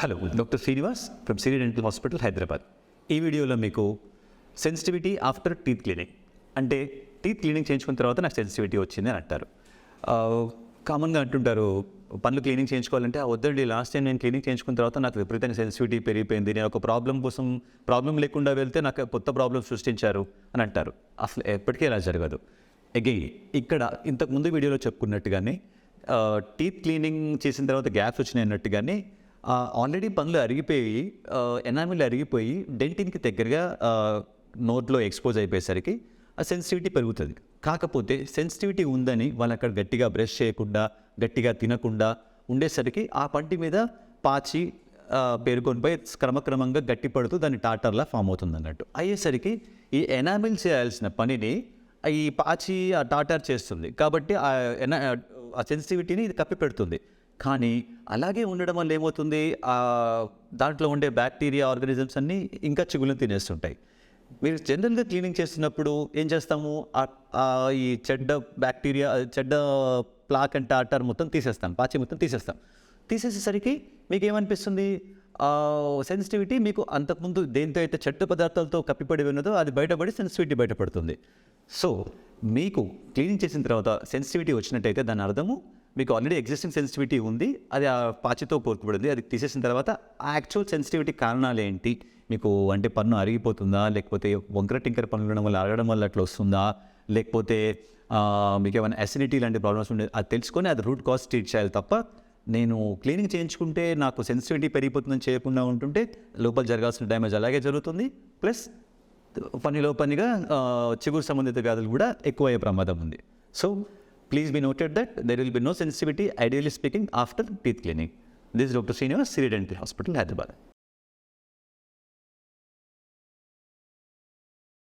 Hello, doctor Srinivas from Siri Dental Hospital, Hyderabad. ఈ వీడియోలో మీకు సెన్సిటివిటీ ఆఫ్టర్ టీత్ క్లీనింగ్ అంటే టీత్ క్లీనింగ్ చేయించుకున్న తర్వాత నాకు సెన్సిటివిటీ వచ్చింది అని అంటారు. కామన్గా అంటుంటారు పనులు క్లీనింగ్ చేయించుకోవాలంటే వద్దండి, లాస్ట్ టైం నేను క్లీనింగ్ చేయించుకున్న తర్వాత నాకు విపరీతంగా సెన్సిటివిటీ పెరిగిపోయింది, నేను ఒక ప్రాబ్లం లేకుండా వెళ్తే నాకు కొత్త ప్రాబ్లం సృష్టించారు అని అంటారు. అసలు ఎప్పటికీ అలా జరగదు. అగైన్ ఇక్కడ ఇంతకుముందు వీడియోలో చెప్పుకున్నట్టుగానే టీత్ క్లీనింగ్ చేసిన తర్వాత గ్యాప్స్ వచ్చినాయి అన్నట్టుగానే ఆల్రెడీ పనులు అరిగిపోయి ఎనామిల్ అరిగిపోయి డెంటిన్కి దగ్గరగా నోట్లో ఎక్స్పోజ్ అయిపోయేసరికి ఆ సెన్సిటివిటీ పెరుగుతుంది. కాకపోతే సెన్సిటివిటీ ఉందని వాళ్ళు అక్కడ గట్టిగా బ్రష్ చేయకుండా గట్టిగా తినకుండా ఉండేసరికి ఆ పంటి మీద పాచి పేరుకొని పోయి క్రమక్రమంగా గట్టి పడుతూ దాన్ని టాటర్లా ఫామ్ అవుతుంది అన్నట్టు. అయ్యేసరికి ఈ ఎనామిల్ చేయాల్సిన పనిని ఈ పాచి ఆ టాటర్ చేస్తుంది. కాబట్టి ఆ సెన్సిటివిటీని ఇది కప్పి పెడుతుంది. కానీ అలాగే ఉండడం వల్ల ఏమవుతుంది, దాంట్లో ఉండే బ్యాక్టీరియా ఆర్గానిజమ్స్ అన్నీ ఇంకా చిగుళ్ళని తినేస్తుంటాయి. మీరు జనరల్గా క్లీనింగ్ చేస్తున్నప్పుడు ఏం చేస్తాము, ఈ చెడ్డ బ్యాక్టీరియా చెడ్డ ప్లాక్ అండ్ టాటర్ మొత్తం తీసేస్తాం, పాచి మొత్తం తీసేసేసరికి మీకు ఏమనిపిస్తుంది, సెన్సిటివిటీ మీకు అంతకుముందు దేంతో అయితే చెడ్డ పదార్థాలతో కప్పిపడి ఉన్నదో అది బయటపడి సెన్సిటివిటీ బయటపడుతుంది. సో మీకు క్లీనింగ్ చేసిన తర్వాత సెన్సిటివిటీ వచ్చినట్టయితే దాని అర్థము మీకు ఆల్రెడీ ఎగ్జిస్టింగ్ సెన్సిటివిటీ ఉంది, అది ఆ పాచితో కోరుకుపడింది. అది తీసేసిన తర్వాత ఆ యాక్చువల్ సెన్సిటివిటీ కారణాలు ఏంటి, మీకు అంటే పన్ను అరిగిపోతుందా, లేకపోతే వంకర టింకర పన్ను ఉండడం వల్ల అరగడం వల్ల అట్లా వస్తుందా, లేకపోతే మీకు ఏమైనా అసిడిటీ లాంటి ప్రాబ్లమ్స్ ఉండే అది తెలుసుకొని అది రూట్ కాజ్ ట్రీట్ చేయాలి తప్ప నేను క్లీనింగ్ చేయించుకుంటే నాకు సెన్సిటివిటీ పెరిగిపోతుందని చేయకుండా ఉంటుంటే లోపల జరగాల్సిన డ్యామేజ్ అలాగే జరుగుతుంది. ప్లస్ పనిగా చిగురు సంబంధిత వ్యాధులు కూడా ఎక్కువ అయ్యే ప్రమాదం ఉంది. So please be noted that there will be no sensitivity, ideally speaking, after teeth cleaning. This is Dr. Srinivas, Siri Dental Hospital, Hyderabad.